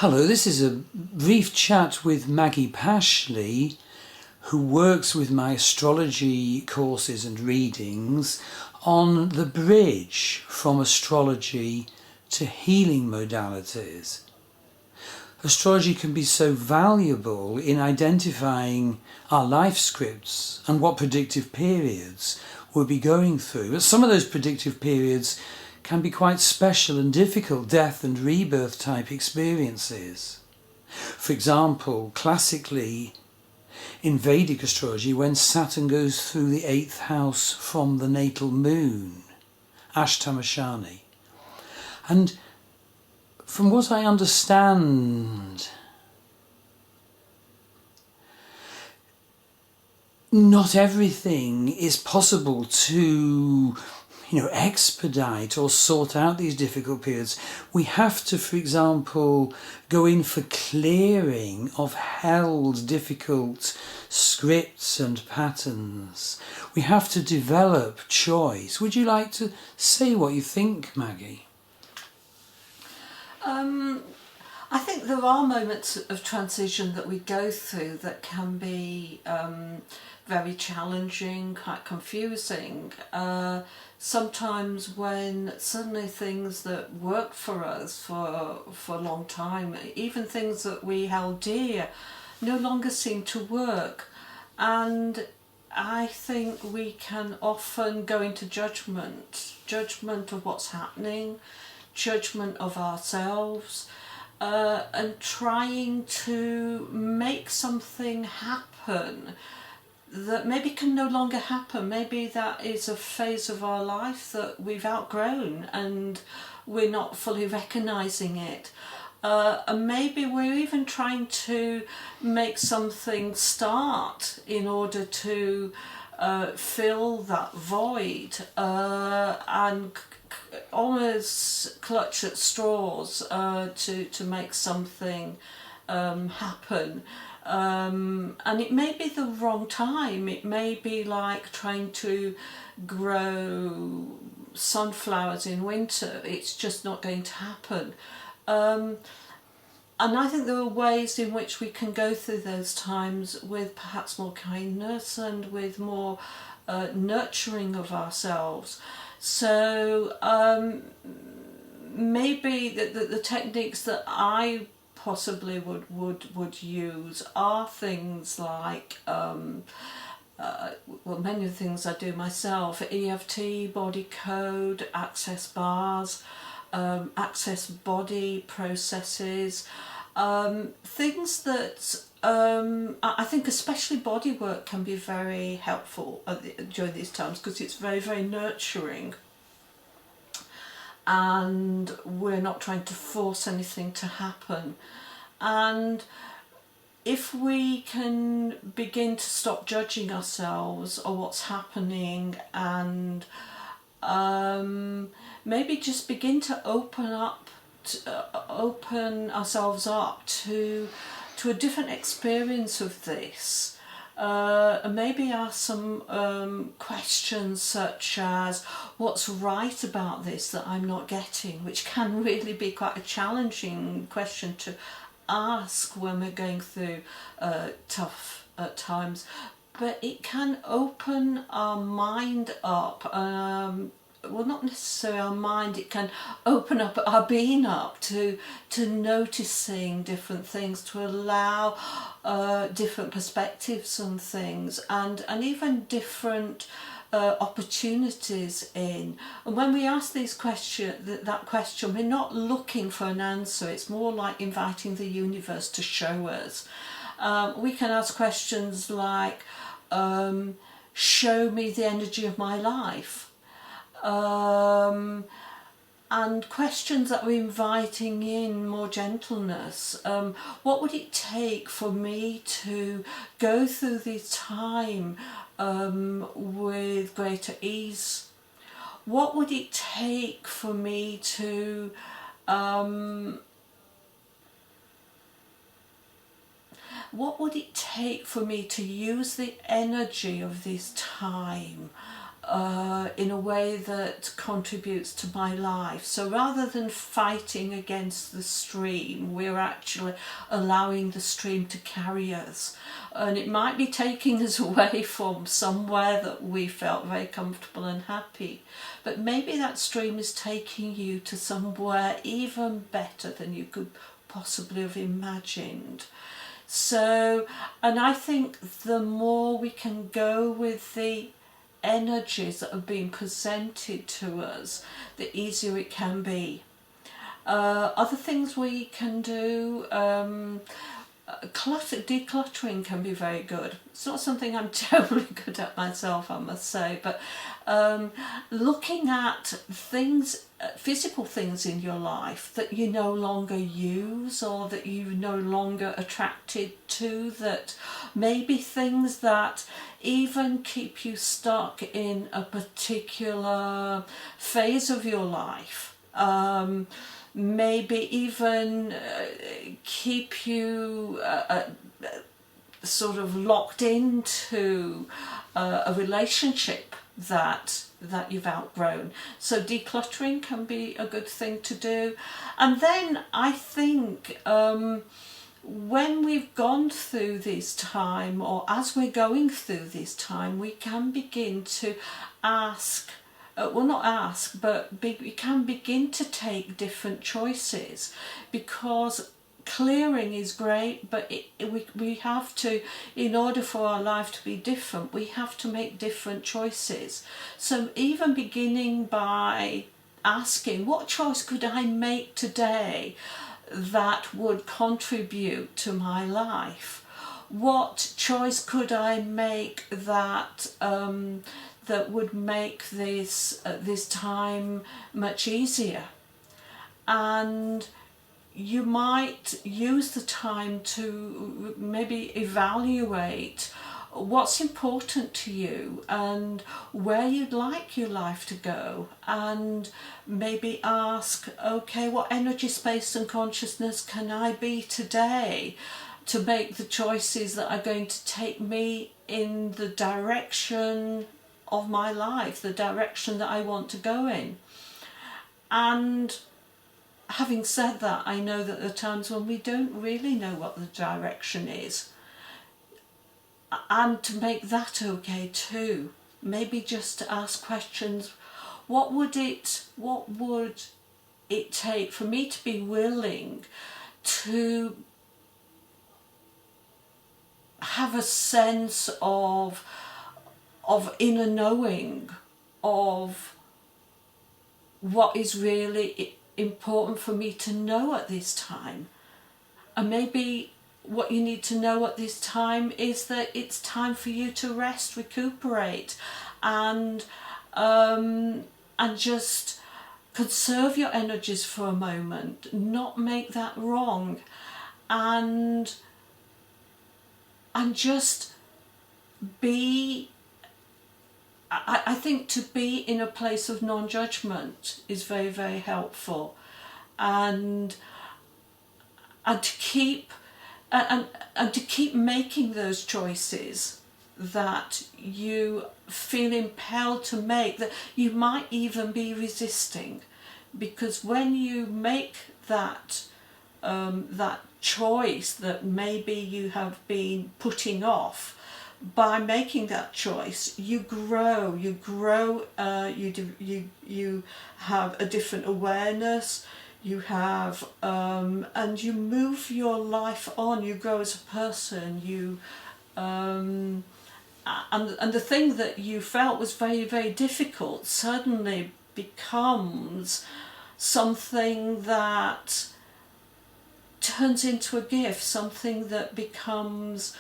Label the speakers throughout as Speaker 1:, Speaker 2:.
Speaker 1: Hello, this is a brief chat with Maggie Pashley, who works with my astrology courses and readings on the bridge from astrology to healing modalities. Astrology can be so valuable in identifying our life scripts and what predictive periods we'll be going through. But some of those predictive periods can be quite special and difficult death and rebirth type experiences. For example, classically in Vedic astrology, when Saturn goes through the 8th house from the natal moon, Ashtamashani. And from what I understand, not everything is possible to expedite or sort out these difficult periods. We have to, for example, go in for clearing of held difficult scripts and patterns. We have to develop choice. Would you like to say what you think, Maggie?
Speaker 2: I think there are moments of transition that we go through that can be very challenging, quite confusing. Sometimes when suddenly things that worked for us for a long time, even things that we held dear, no longer seem to work. And I think we can often go into judgment of what's happening, judgment of ourselves, and trying to make something happen that maybe can no longer happen. Maybe that is a phase of our life that we've outgrown and we're not fully recognising it. And maybe we're even trying to make something start in order to fill that void and almost clutch at straws to make something happen. And it may be the wrong time. It may be like trying to grow sunflowers in winter. It's just not going to happen. And I think there are ways in which we can go through those times with perhaps more kindness and with more nurturing of ourselves. So maybe the techniques that I possibly would use are things like many of the things I do myself: EFT, body code, access bars, access body processes, things that I think especially body work can be very helpful during these times, because it's very, very nurturing and we're not trying to force anything to happen. And if we can begin to stop judging ourselves or what's happening, and maybe just begin to open ourselves up to a different experience of this. And maybe ask some questions such as, what's right about this that I'm not getting, which can really be quite a challenging question to ask when we're going through tough times. But it can open our mind up. Well, not necessarily our mind, it can open up our being up to noticing different things, to allow different perspectives on things, and even different opportunities in. And when we ask these that question, we're not looking for an answer. It's more like inviting the universe to show us. We can ask questions like, show me the energy of my life. And questions that we're inviting in more gentleness. What would it take for me to go through this time with greater ease? What would it take for me to use the energy of this time in a way that contributes to my life. So rather than fighting against the stream, we're actually allowing the stream to carry us. And it might be taking us away from somewhere that we felt very comfortable and happy, but maybe that stream is taking you to somewhere even better than you could possibly have imagined. So, and I think the more we can go with the energies that are being presented to us, the easier it can be. Other things we can do, decluttering can be very good. It's not something I'm terribly good at myself, I must say, but looking at things, physical things in your life that you no longer use or that you're no longer attracted to, that maybe things that even keep you stuck in a particular phase of your life, maybe even keep you sort of locked into a relationship that you've outgrown. So decluttering can be a good thing to do. And then I think when we've gone through this time, or as we're going through this time, we can begin to ask, well, not ask, but we can begin to take different choices, because clearing is great, but we have to, in order for our life to be different, we have to make different choices. So even beginning by asking, what choice could I make today that would contribute to my life? What choice could I make that that would make this time much easier? And you might use the time to maybe evaluate what's important to you and where you'd like your life to go, and maybe ask, okay, what energy, space and consciousness can I be today to make the choices that are going to take me in the direction of my life, the direction that I want to go in. And having said that, I know that there are times when we don't really know what the direction is, and to make that okay too. Maybe just to ask questions, what would it take for me to be willing to have a sense of inner knowing of what is really important for me to know at this time. And maybe what you need to know at this time is that it's time for you to rest, recuperate, and just conserve your energies for a moment, not make that wrong, and just be. I think to be in a place of non-judgment is very, very helpful, and to keep making those choices that you feel impelled to make, that you might even be resisting, because when you make that choice that maybe you have been putting off, by making that choice, you grow. You have a different awareness. You have, and you move your life on. You grow as a person. You, and the thing that you felt was very, very difficult suddenly becomes something that turns into a gift. Something that becomes.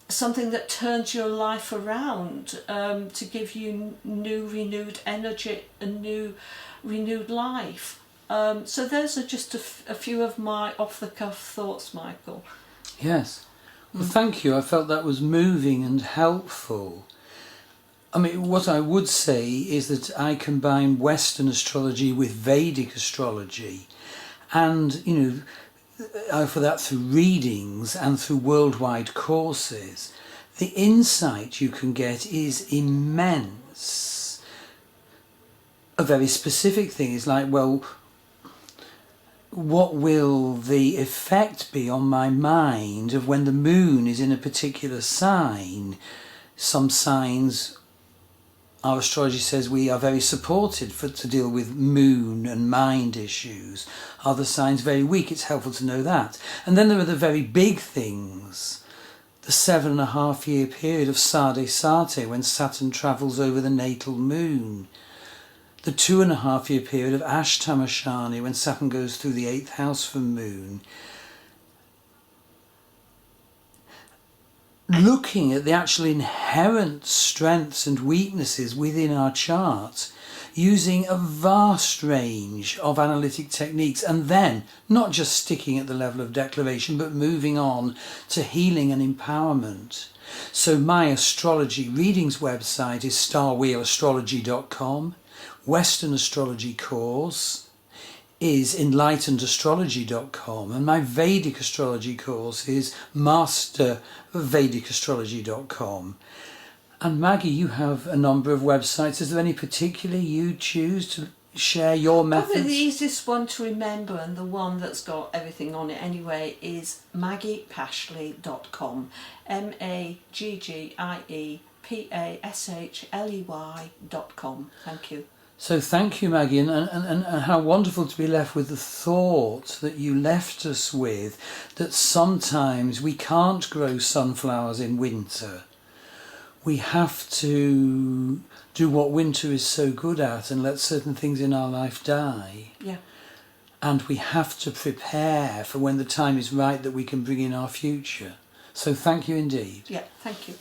Speaker 2: Something that turns your life around, to give you new renewed energy and new renewed life. So those are just a few of my off-the-cuff thoughts, Michael.
Speaker 1: Yes. Well, thank you. I felt that was moving and helpful. I mean, what I would say is that I combine Western astrology with Vedic astrology, and, you know, I offer that through readings and through worldwide courses. the insight you can get is immense. A very specific thing is like, well, what will the effect be on my mind of when the moon is in a particular sign? Some signs, our astrology says, we are very supported to deal with moon and mind issues. Other signs very weak. It's helpful to know that. And then there are the very big things. The 7.5 year period of Sade Sate, when Saturn travels over the natal moon. The 2.5 year period of Ashtamashani, when Saturn goes through the 8th house from moon. Looking at the actual inherent strengths and weaknesses within our chart, using a vast range of analytic techniques, and then not just sticking at the level of declaration, but moving on to healing and empowerment. So my astrology readings website is starwheelastrology.com. Western astrology course is enlightenedastrology.com, and my Vedic astrology course is mastervedicastrology.com. And Maggie, you have a number of websites. Is there any particular you choose to share your methods?
Speaker 2: Probably the easiest one to remember, and the one that's got everything on it anyway, is maggiepashley.com. MAGGIEPASHLEY.com. Thank you.
Speaker 1: So thank you, Maggie, and how wonderful to be left with the thought that you left us with, that sometimes we can't grow sunflowers in winter. We have to do what winter is so good at and let certain things in our life die.
Speaker 2: Yeah.
Speaker 1: And we have to prepare for when the time is right that we can bring in our future. So thank you indeed.
Speaker 2: Yeah, thank you.